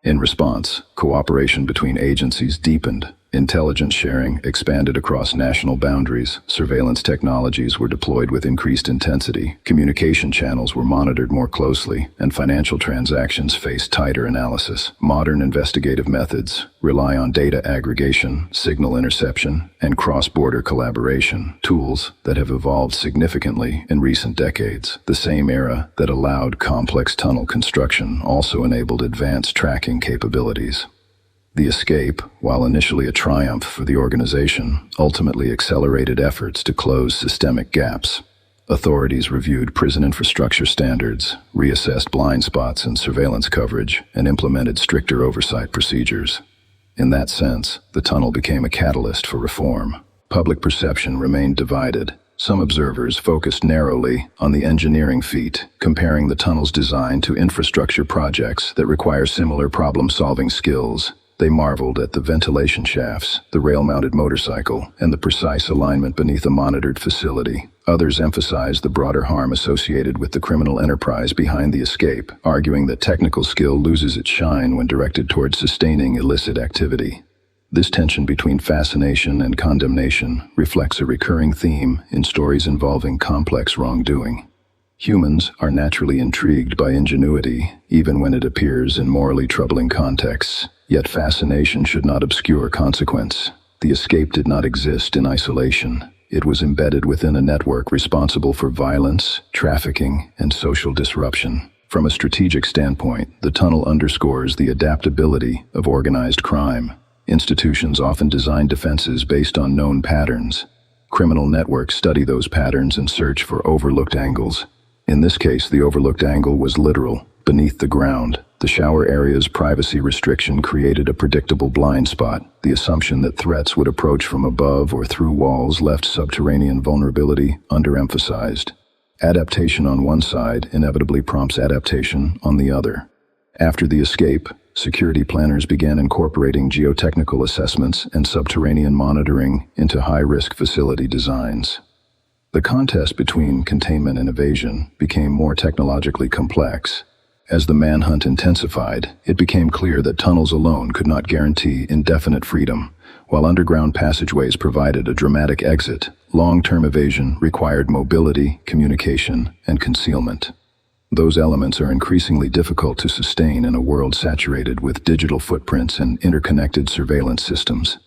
In response, cooperation between agencies deepened. Intelligence sharing expanded across national boundaries, surveillance technologies were deployed with increased intensity, communication channels were monitored more closely, and financial transactions faced tighter analysis. Modern investigative methods rely on data aggregation, signal interception, and cross-border collaboration, tools that have evolved significantly in recent decades. The same era that allowed complex tunnel construction also enabled advanced tracking capabilities. The escape, while initially a triumph for the organization, ultimately accelerated efforts to close systemic gaps. Authorities reviewed prison infrastructure standards, reassessed blind spots in surveillance coverage, and implemented stricter oversight procedures. In that sense, the tunnel became a catalyst for reform. Public perception remained divided. Some observers focused narrowly on the engineering feat, comparing the tunnel's design to infrastructure projects that require similar problem-solving skills. They marveled at the ventilation shafts, the rail-mounted motorcycle, and the precise alignment beneath a monitored facility. Others emphasized the broader harm associated with the criminal enterprise behind the escape, arguing that technical skill loses its shine when directed towards sustaining illicit activity. This tension between fascination and condemnation reflects a recurring theme in stories involving complex wrongdoing. Humans are naturally intrigued by ingenuity, even when it appears in morally troubling contexts. Yet fascination should not obscure consequence. The escape did not exist in isolation. It was embedded within a network responsible for violence, trafficking, and social disruption. From a strategic standpoint, the tunnel underscores the adaptability of organized crime. Institutions often design defenses based on known patterns. Criminal networks study those patterns and search for overlooked angles. In this case, the overlooked angle was literal, beneath the ground. The shower area's privacy restriction created a predictable blind spot. The assumption that threats would approach from above or through walls left subterranean vulnerability underemphasized. Adaptation on one side inevitably prompts adaptation on the other. After the escape, security planners began incorporating geotechnical assessments and subterranean monitoring into high-risk facility designs. The contest between containment and evasion became more technologically complex. As the manhunt intensified, it became clear that tunnels alone could not guarantee indefinite freedom. While underground passageways provided a dramatic exit, long-term evasion required mobility, communication, and concealment. Those elements are increasingly difficult to sustain in a world saturated with digital footprints and interconnected surveillance systems.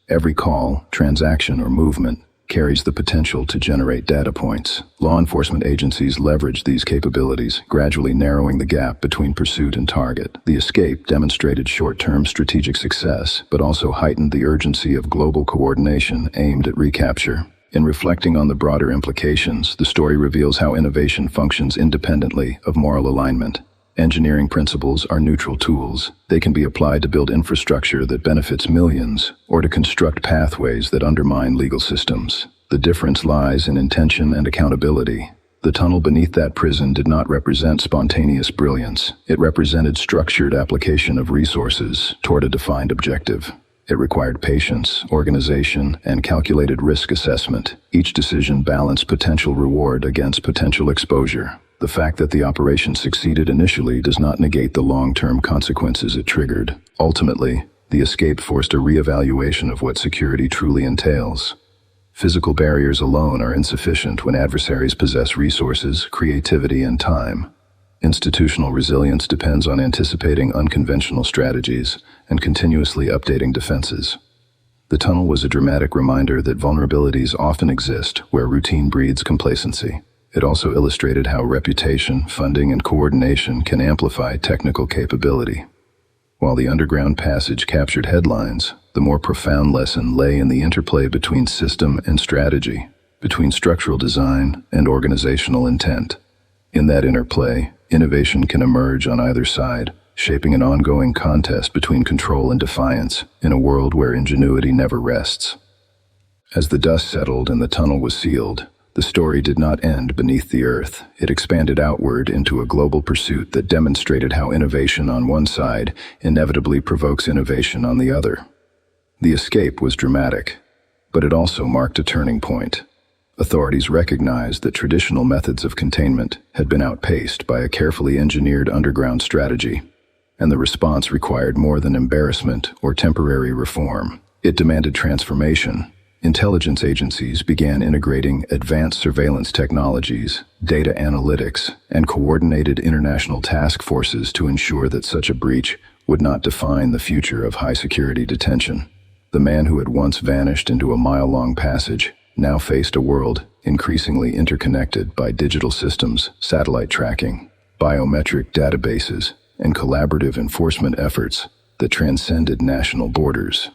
Every call, transaction, or movement carries the potential to generate data points. Law enforcement agencies leveraged these capabilities, gradually narrowing the gap between pursuit and target. The escape demonstrated short-term strategic success, but also heightened the urgency of global coordination aimed at recapture. In reflecting on the broader implications, the story reveals how innovation functions independently of moral alignment. Engineering principles are neutral tools. They can be applied to build infrastructure that benefits millions, or to construct pathways that undermine legal systems. The difference lies in intention and accountability. The tunnel beneath that prison did not represent spontaneous brilliance. It represented structured application of resources toward a defined objective. It required patience, organization, and calculated risk assessment. Each decision balanced potential reward against potential exposure. The fact that the operation succeeded initially does not negate the long-term consequences it triggered. Ultimately, the escape forced a reevaluation of what security truly entails. Physical barriers alone are insufficient when adversaries possess resources, creativity, and time. Institutional resilience depends on anticipating unconventional strategies and continuously updating defenses. The tunnel was a dramatic reminder that vulnerabilities often exist where routine breeds complacency. It also illustrated how reputation, funding, and coordination can amplify technical capability. While the underground passage captured headlines, the more profound lesson lay in the interplay between system and strategy, between structural design and organizational intent. In that interplay, innovation can emerge on either side, shaping an ongoing contest between control and defiance in a world where ingenuity never rests. As the dust settled and the tunnel was sealed, the story did not end beneath the earth. It expanded outward into a global pursuit that demonstrated how innovation on one side inevitably provokes innovation on the other. The escape was dramatic, but it also marked a turning point. Authorities recognized that traditional methods of containment had been outpaced by a carefully engineered underground strategy. and the response required more than embarrassment or temporary reform. It demanded transformation. Intelligence agencies began integrating advanced surveillance technologies, data analytics, and coordinated international task forces to ensure that such a breach would not define the future of high-security detention. The man who had once vanished into a mile-long passage now faced a world increasingly interconnected by digital systems, satellite tracking, biometric databases, and collaborative enforcement efforts that transcended national borders.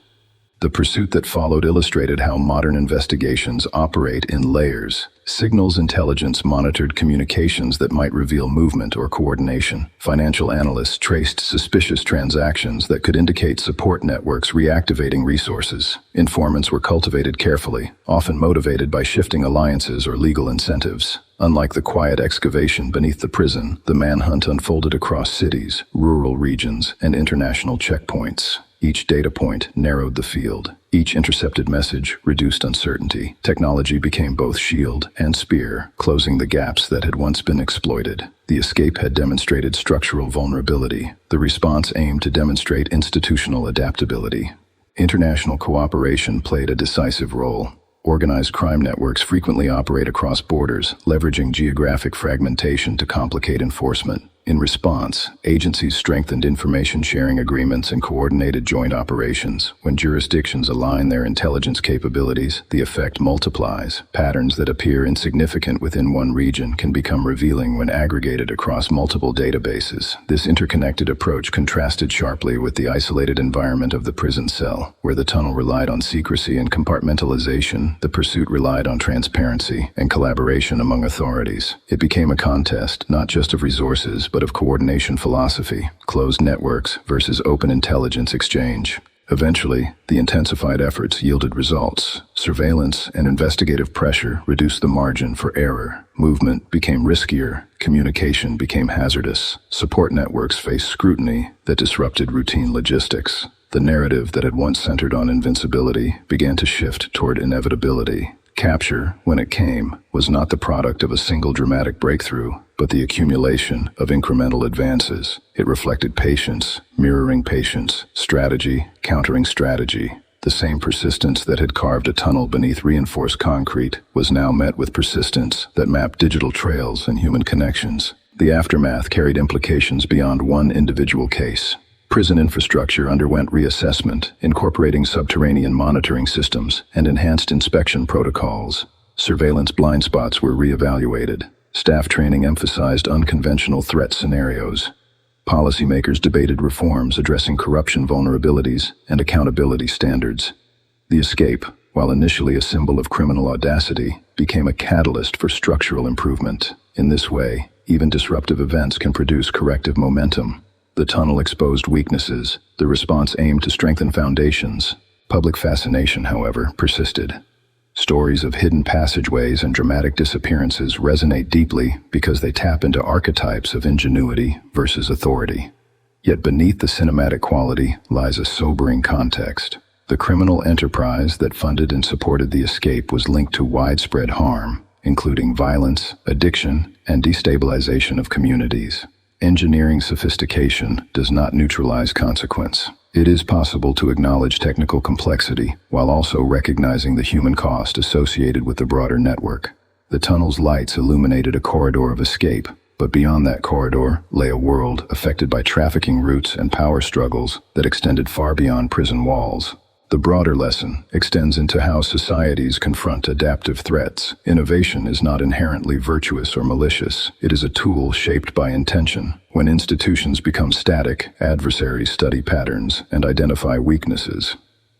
The pursuit that followed illustrated how modern investigations operate in layers. Signals intelligence monitored communications that might reveal movement or coordination. Financial analysts traced suspicious transactions that could indicate support networks reactivating resources. Informants were cultivated carefully, often motivated by shifting alliances or legal incentives. Unlike the quiet excavation beneath the prison, the manhunt unfolded across cities, rural regions, and international checkpoints. Each data point narrowed the field. Each intercepted message reduced uncertainty. Technology became both shield and spear, closing the gaps that had once been exploited. The escape had demonstrated structural vulnerability. The response aimed to demonstrate institutional adaptability. International cooperation played a decisive role. Organized crime networks frequently operate across borders, leveraging geographic fragmentation to complicate enforcement. In response, agencies strengthened information sharing agreements and coordinated joint operations. When jurisdictions align their intelligence capabilities, the effect multiplies. Patterns that appear insignificant within one region can become revealing when aggregated across multiple databases. This interconnected approach contrasted sharply with the isolated environment of the prison cell, where the tunnel relied on secrecy and compartmentalization. The pursuit relied on transparency and collaboration among authorities. It became a contest, not just of resources, but of coordination philosophy, closed networks versus open intelligence exchange. Eventually, the intensified efforts yielded results. Surveillance and investigative pressure reduced the margin for error. Movement became riskier. Communication became hazardous. Support networks faced scrutiny that disrupted routine logistics. The narrative that had once centered on invincibility began to shift toward inevitability. Capture, when it came, was not the product of a single dramatic breakthrough, but the accumulation of incremental advances. It reflected patience, mirroring patience, strategy, countering strategy. The same persistence that had carved a tunnel beneath reinforced concrete was now met with persistence that mapped digital trails and human connections. The aftermath carried implications beyond one individual case. Prison infrastructure underwent reassessment, incorporating subterranean monitoring systems and enhanced inspection protocols. Surveillance blind spots were reevaluated. Staff training emphasized unconventional threat scenarios. Policymakers debated reforms addressing corruption vulnerabilities and accountability standards. The escape, while initially a symbol of criminal audacity, became a catalyst for structural improvement. In this way, even disruptive events can produce corrective momentum. The tunnel exposed weaknesses. The response aimed to strengthen foundations. Public fascination, however, persisted. Stories of hidden passageways and dramatic disappearances resonate deeply because they tap into archetypes of ingenuity versus authority. Yet beneath the cinematic quality lies a sobering context. The criminal enterprise that funded and supported the escape was linked to widespread harm, including violence, addiction, and destabilization of communities. Engineering sophistication does not neutralize consequence. It is possible to acknowledge technical complexity while also recognizing the human cost associated with the broader network. The tunnel's lights illuminated a corridor of escape, but beyond that corridor lay a world affected by trafficking routes and power struggles that extended far beyond prison walls. The broader lesson extends into how societies confront adaptive threats. Innovation is not inherently virtuous or malicious. It is a tool shaped by intention. When institutions become static, adversaries study patterns and identify weaknesses.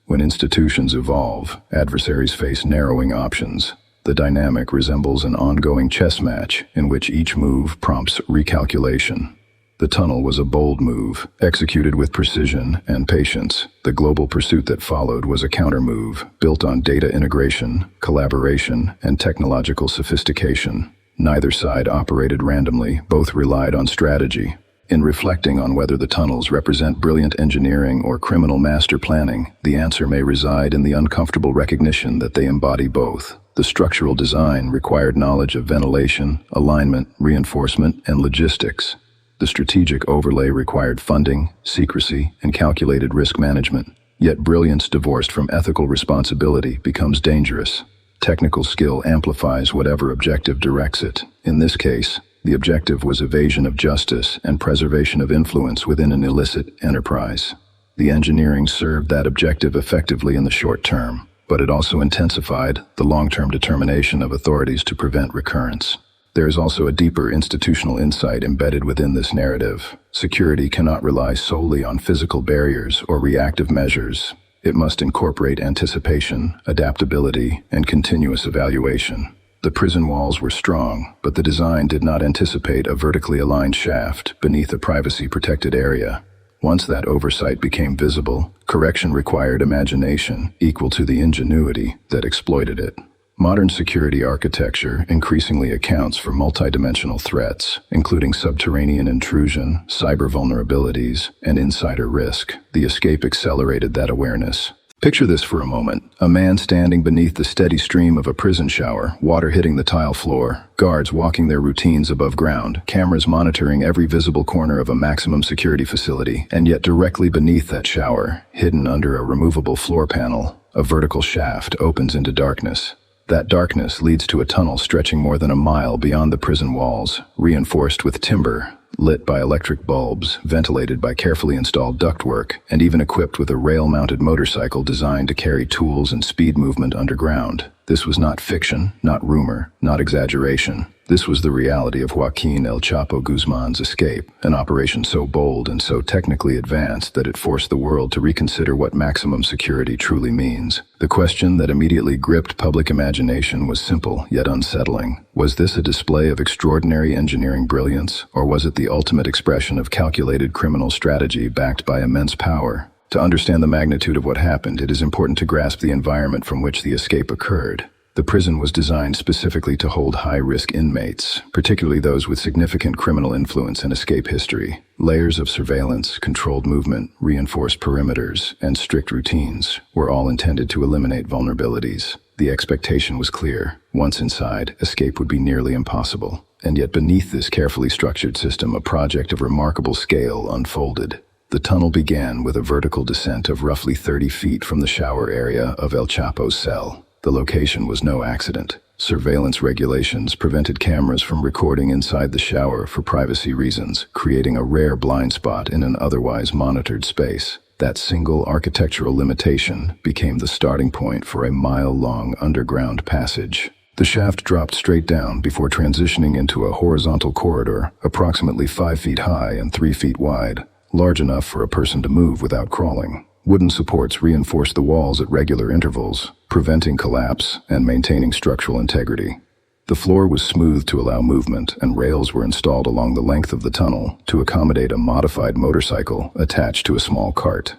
When institutions evolve, adversaries face narrowing options. The dynamic resembles an ongoing chess match in which each move prompts recalculation. The tunnel was a bold move, executed with precision and patience. The global pursuit that followed was a counter-move, built on data integration, collaboration, and technological sophistication. Neither side operated randomly, both relied on strategy. In reflecting on whether the tunnels represent brilliant engineering or criminal master planning, the answer may reside in the uncomfortable recognition that they embody both. The structural design required knowledge of ventilation, alignment, reinforcement, and logistics. The strategic overlay required funding, secrecy, and calculated risk management. Yet brilliance divorced from ethical responsibility becomes dangerous. Technical skill amplifies whatever objective directs it. In this case, the objective was evasion of justice and preservation of influence within an illicit enterprise. The engineering served that objective effectively in the short term, but it also intensified the long-term determination of authorities to prevent recurrence. There is also a deeper institutional insight embedded within this narrative. Security cannot rely solely on physical barriers or reactive measures. It must incorporate anticipation, adaptability, and continuous evaluation. The prison walls were strong, but the design did not anticipate a vertically aligned shaft beneath a privacy-protected area. Once that oversight became visible, correction required imagination equal to the ingenuity that exploited it. Modern security architecture increasingly accounts for multidimensional threats, including subterranean intrusion, cyber vulnerabilities, and insider risk. The escape accelerated that awareness. Picture this for a moment. A man standing beneath the steady stream of a prison shower, water hitting the tile floor, guards walking their routines above ground, cameras monitoring every visible corner of a maximum security facility, and yet directly beneath that shower, hidden under a removable floor panel, a vertical shaft opens into darkness. That darkness leads to a tunnel stretching more than a mile beyond the prison walls, reinforced with timber, lit by electric bulbs, ventilated by carefully installed ductwork, and even equipped with a rail-mounted motorcycle designed to carry tools and speed movement underground. This was not fiction, not rumor, not exaggeration. This was the reality of Joaquin El Chapo Guzman's escape, an operation so bold and so technically advanced that it forced the world to reconsider what maximum security truly means. The question that immediately gripped public imagination was simple yet unsettling. Was this a display of extraordinary engineering brilliance, or was it the ultimate expression of calculated criminal strategy backed by immense power? To understand the magnitude of what happened, it is important to grasp the environment from which the escape occurred. The prison was designed specifically to hold high-risk inmates, particularly those with significant criminal influence and escape history. Layers of surveillance, controlled movement, reinforced perimeters, and strict routines were all intended to eliminate vulnerabilities. The expectation was clear. Once inside, escape would be nearly impossible. And yet beneath this carefully structured system, a project of remarkable scale unfolded. The tunnel began with a vertical descent of roughly 30 feet from the shower area of El Chapo's cell. The location was no accident. Surveillance regulations prevented cameras from recording inside the shower for privacy reasons, creating a rare blind spot in an otherwise monitored space. That single architectural limitation became the starting point for a mile-long underground passage. The shaft dropped straight down before transitioning into a horizontal corridor, approximately 5 feet high and 3 feet wide, large enough for a person to move without crawling. Wooden supports reinforced the walls at regular intervals, preventing collapse and maintaining structural integrity. The floor was smooth to allow movement, and rails were installed along the length of the tunnel to accommodate a modified motorcycle attached to a small cart.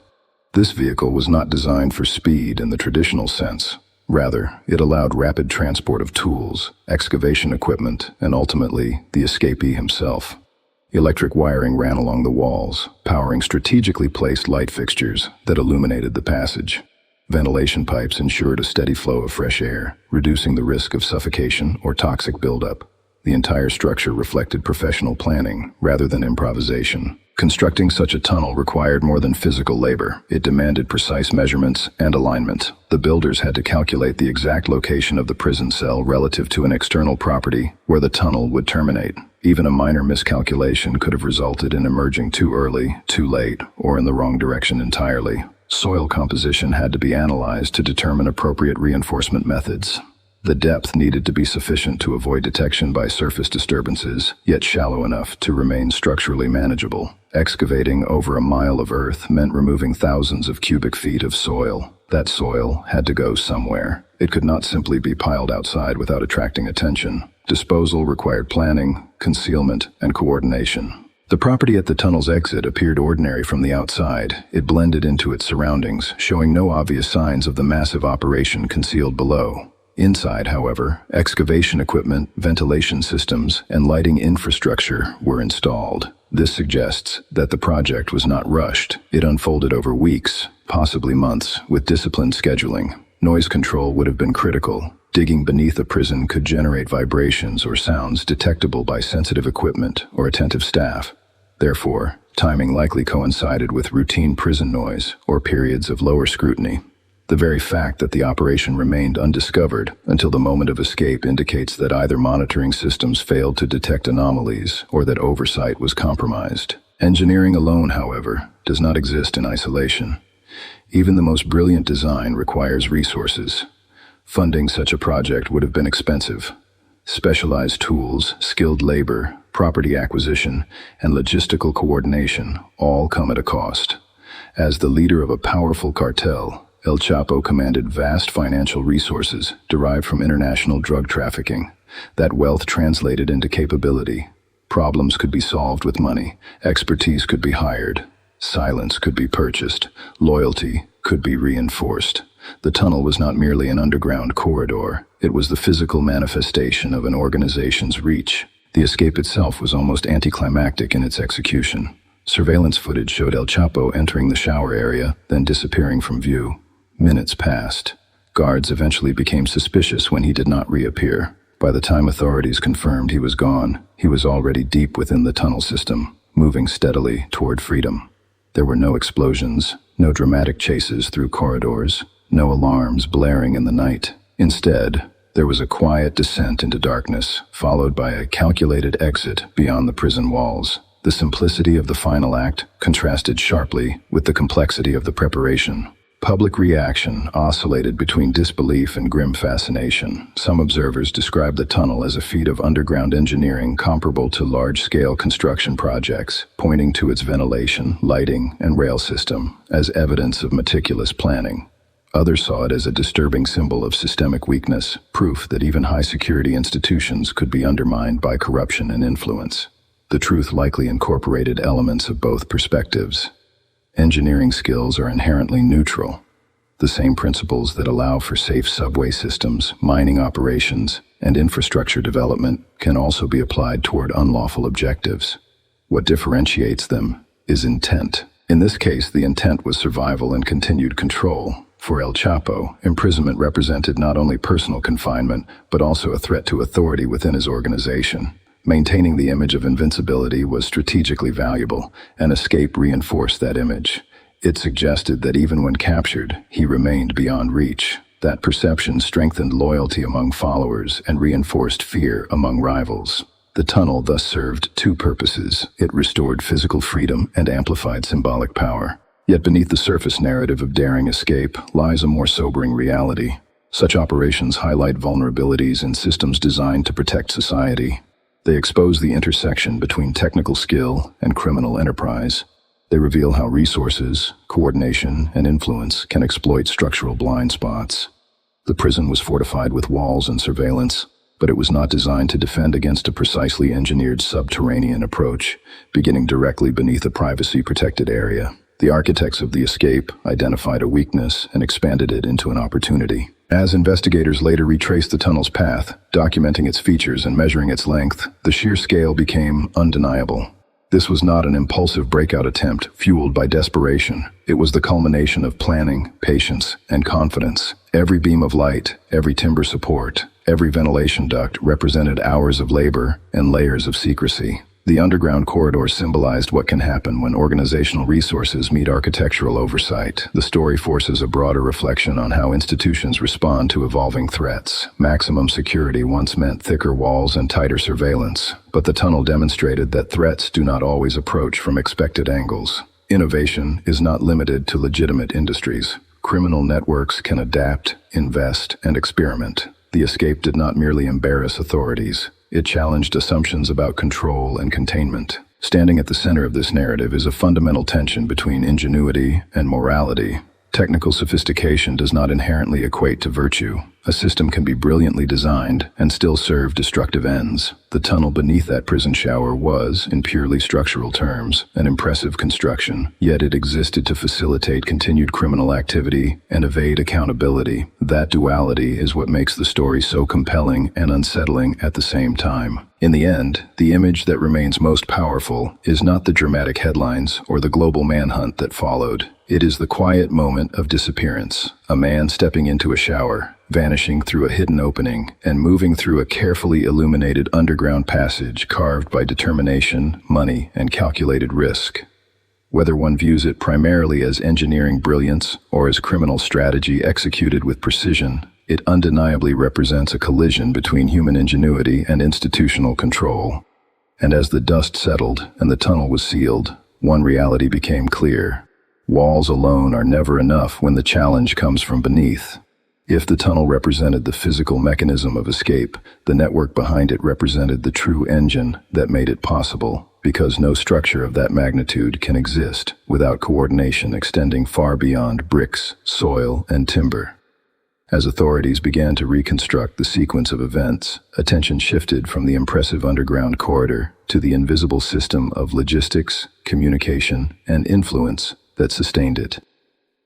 This vehicle was not designed for speed in the traditional sense. Rather, it allowed rapid transport of tools, excavation equipment, and ultimately, the escapee himself. Electric wiring ran along the walls, powering strategically placed light fixtures that illuminated the passage. Ventilation pipes ensured a steady flow of fresh air, reducing the risk of suffocation or toxic buildup. The entire structure reflected professional planning rather than improvisation. Constructing such a tunnel required more than physical labor. It demanded precise measurements and alignment. The builders had to calculate the exact location of the prison cell relative to an external property where the tunnel would terminate. Even a minor miscalculation could have resulted in emerging too early, too late, or in the wrong direction entirely. Soil composition had to be analyzed to determine appropriate reinforcement methods. The depth needed to be sufficient to avoid detection by surface disturbances, yet shallow enough to remain structurally manageable. Excavating over a mile of earth meant removing thousands of cubic feet of soil. That soil had to go somewhere. It could not simply be piled outside without attracting attention. Disposal required planning, concealment, and coordination. The property at the tunnel's exit appeared ordinary from the outside. It blended into its surroundings, showing no obvious signs of the massive operation concealed below. Inside, however, excavation equipment, ventilation systems, and lighting infrastructure were installed. This suggests that the project was not rushed. It unfolded over weeks, possibly months, with disciplined scheduling. Noise control would have been critical. Digging beneath a prison could generate vibrations or sounds detectable by sensitive equipment or attentive staff. Therefore, timing likely coincided with routine prison noise or periods of lower scrutiny. The very fact that the operation remained undiscovered until the moment of escape indicates that either monitoring systems failed to detect anomalies or that oversight was compromised. Engineering alone, however, does not exist in isolation. Even the most brilliant design requires resources. Funding such a project would have been expensive. Specialized tools, skilled labor, property acquisition, and logistical coordination all come at a cost. As the leader of a powerful cartel, El Chapo commanded vast financial resources derived from international drug trafficking. That wealth translated into capability. Problems could be solved with money, expertise could be hired, silence could be purchased, loyalty could be reinforced. The tunnel was not merely an underground corridor, it was the physical manifestation of an organization's reach. The escape itself was almost anticlimactic in its execution. Surveillance footage showed El Chapo entering the shower area, then disappearing from view. Minutes passed. Guards eventually became suspicious when he did not reappear. By the time authorities confirmed he was gone, he was already deep within the tunnel system, moving steadily toward freedom. There were no explosions, no dramatic chases through corridors, no alarms blaring in the night. Instead, there was a quiet descent into darkness, followed by a calculated exit beyond the prison walls. The simplicity of the final act contrasted sharply with the complexity of the preparation. Public reaction oscillated between disbelief and grim fascination. Some observers described the tunnel as a feat of underground engineering comparable to large-scale construction projects, pointing to its ventilation, lighting, and rail system as evidence of meticulous planning. Others saw it as a disturbing symbol of systemic weakness, proof that even high-security institutions could be undermined by corruption and influence. The truth likely incorporated elements of both perspectives. Engineering skills are inherently neutral. The same principles that allow for safe subway systems, mining operations, and infrastructure development can also be applied toward unlawful objectives. What differentiates them is intent. In this case, the intent was survival and continued control. For El Chapo, imprisonment represented not only personal confinement, but also a threat to authority within his organization. Maintaining the image of invincibility was strategically valuable, and escape reinforced that image. It suggested that even when captured, he remained beyond reach. That perception strengthened loyalty among followers and reinforced fear among rivals. The tunnel thus served two purposes. It restored physical freedom and amplified symbolic power. Yet beneath the surface narrative of daring escape lies a more sobering reality. Such operations highlight vulnerabilities in systems designed to protect society. They expose the intersection between technical skill and criminal enterprise. They reveal how resources, coordination, and influence can exploit structural blind spots. The prison was fortified with walls and surveillance, but it was not designed to defend against a precisely engineered subterranean approach, beginning directly beneath a privacy-protected area. The architects of the escape identified a weakness and expanded it into an opportunity. As investigators later retraced the tunnel's path, documenting its features and measuring its length, the sheer scale became undeniable. This was not an impulsive breakout attempt fueled by desperation. It was the culmination of planning, patience, and confidence. Every beam of light, every timber support, every ventilation duct represented hours of labor and layers of secrecy. The underground corridor symbolized what can happen when organizational resources meet architectural oversight. The story forces a broader reflection on how institutions respond to evolving threats. Maximum security once meant thicker walls and tighter surveillance, but the tunnel demonstrated that threats do not always approach from expected angles. Innovation is not limited to legitimate industries. Criminal networks can adapt, invest, and experiment. The escape did not merely embarrass authorities. It challenged assumptions about control and containment. Standing at the center of this narrative is a fundamental tension between ingenuity and morality. Technical sophistication does not inherently equate to virtue. A system can be brilliantly designed and still serve destructive ends. The tunnel beneath that prison shower was, in purely structural terms, an impressive construction, yet it existed to facilitate continued criminal activity and evade accountability. That duality is what makes the story so compelling and unsettling at the same time. In the end, the image that remains most powerful is not the dramatic headlines or the global manhunt that followed. It is the quiet moment of disappearance, a man stepping into a shower, vanishing through a hidden opening and moving through a carefully illuminated underground passage carved by determination, money, and calculated risk. Whether one views it primarily as engineering brilliance or as criminal strategy executed with precision, it undeniably represents a collision between human ingenuity and institutional control. And as the dust settled and the tunnel was sealed, one reality became clear. Walls alone are never enough when the challenge comes from beneath. If the tunnel represented the physical mechanism of escape, the network behind it represented the true engine that made it possible, because no structure of that magnitude can exist without coordination extending far beyond bricks, soil, and timber. As authorities began to reconstruct the sequence of events, attention shifted from the impressive underground corridor to the invisible system of logistics, communication, and influence that sustained it.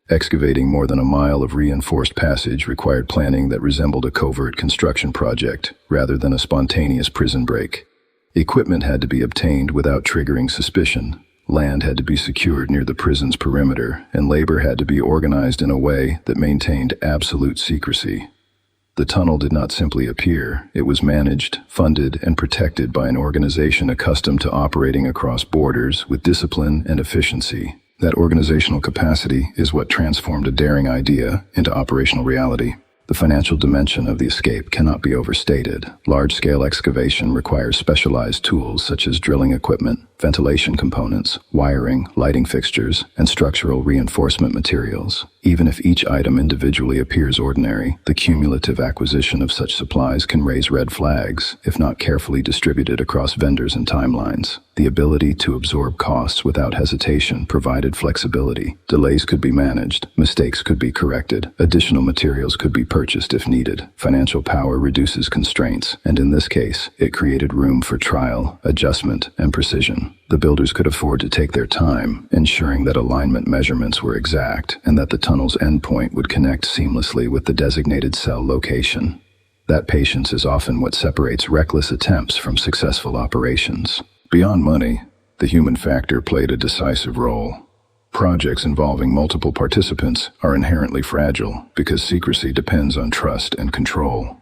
Excavating more than a mile of reinforced passage required planning that resembled a covert construction project rather than a spontaneous prison break. Equipment had to be obtained without triggering suspicion. Land had to be secured near the prison's perimeter, and labor had to be organized in a way that maintained absolute secrecy. The tunnel did not simply appear, it was managed, funded, and protected by an organization accustomed to operating across borders with discipline and efficiency. That organizational capacity is what transformed a daring idea into operational reality. The financial dimension of the escape cannot be overstated. Large-scale excavation requires specialized tools such as drilling equipment, ventilation components, wiring, lighting fixtures, and structural reinforcement materials. Even if each item individually appears ordinary, the cumulative acquisition of such supplies can raise red flags, if not carefully distributed across vendors and timelines. The ability to absorb costs without hesitation provided flexibility. Delays could be managed, mistakes could be corrected, additional materials could be purchased if needed. Financial power reduces constraints, and in this case, it created room for trial, adjustment, and precision. The builders could afford to take their time, ensuring that alignment measurements were exact and that the tunnel's endpoint would connect seamlessly with the designated cell location. That patience is often what separates reckless attempts from successful operations. Beyond money, the human factor played a decisive role. Projects involving multiple participants are inherently fragile because secrecy depends on trust and control.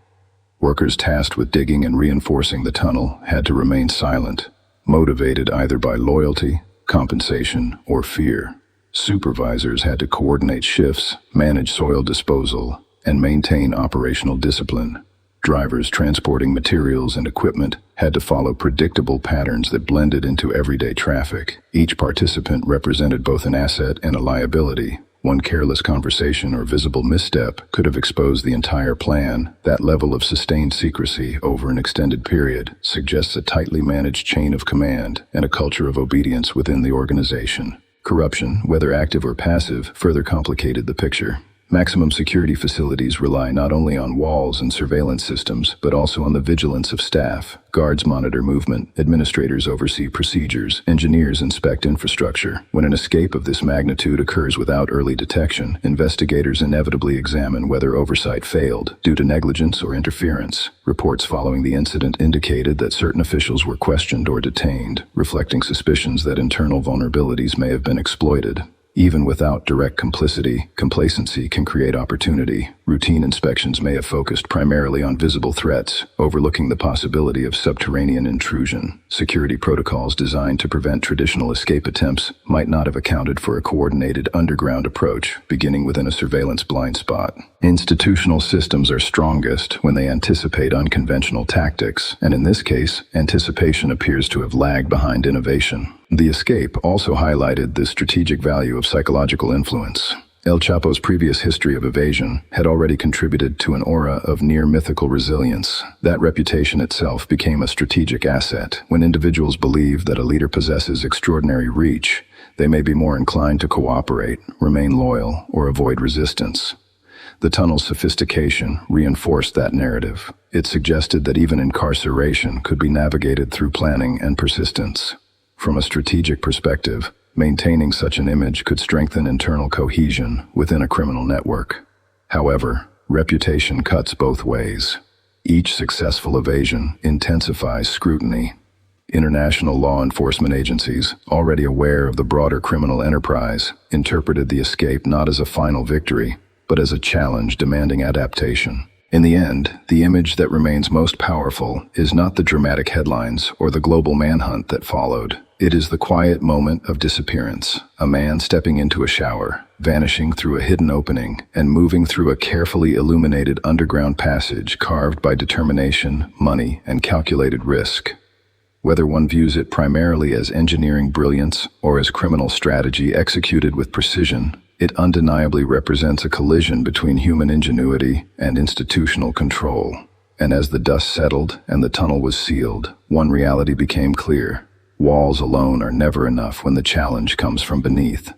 Workers tasked with digging and reinforcing the tunnel had to remain silent, motivated either by loyalty, compensation, or fear. Supervisors had to coordinate shifts, manage soil disposal, and maintain operational discipline. Drivers transporting materials and equipment had to follow predictable patterns that blended into everyday traffic. Each participant represented both an asset and a liability. One careless conversation or visible misstep could have exposed the entire plan. That level of sustained secrecy over an extended period suggests a tightly managed chain of command and a culture of obedience within the organization. Corruption, whether active or passive, further complicated the picture. Maximum security facilities rely not only on walls and surveillance systems, but also on the vigilance of staff. Guards monitor movement, administrators oversee procedures, engineers inspect infrastructure. When an escape of this magnitude occurs without early detection, investigators inevitably examine whether oversight failed due to negligence or interference. Reports following the incident indicated that certain officials were questioned or detained, reflecting suspicions that internal vulnerabilities may have been exploited. Even without direct complicity, complacency can create opportunity. Routine inspections may have focused primarily on visible threats, overlooking the possibility of subterranean intrusion. Security protocols designed to prevent traditional escape attempts might not have accounted for a coordinated underground approach, beginning within a surveillance blind spot. Institutional systems are strongest when they anticipate unconventional tactics, and in this case, anticipation appears to have lagged behind innovation. The escape also highlighted the strategic value of psychological influence. El Chapo's previous history of evasion had already contributed to an aura of near-mythical resilience. That reputation itself became a strategic asset. When individuals believe that a leader possesses extraordinary reach, they may be more inclined to cooperate, remain loyal, or avoid resistance. The tunnel's sophistication reinforced that narrative. It suggested that even incarceration could be navigated through planning and persistence. From a strategic perspective, maintaining such an image could strengthen internal cohesion within a criminal network. However, reputation cuts both ways. Each successful evasion intensifies scrutiny. International law enforcement agencies, already aware of the broader criminal enterprise, interpreted the escape not as a final victory, but as a challenge demanding adaptation. In the end, the image that remains most powerful is not the dramatic headlines or the global manhunt that followed. It is the quiet moment of disappearance, a man stepping into a shower, vanishing through a hidden opening, and moving through a carefully illuminated underground passage carved by determination, money, and calculated risk. Whether one views it primarily as engineering brilliance or as criminal strategy executed with precision, it undeniably represents a collision between human ingenuity and institutional control. And as the dust settled and the tunnel was sealed, one reality became clear. Walls alone are never enough when the challenge comes from beneath.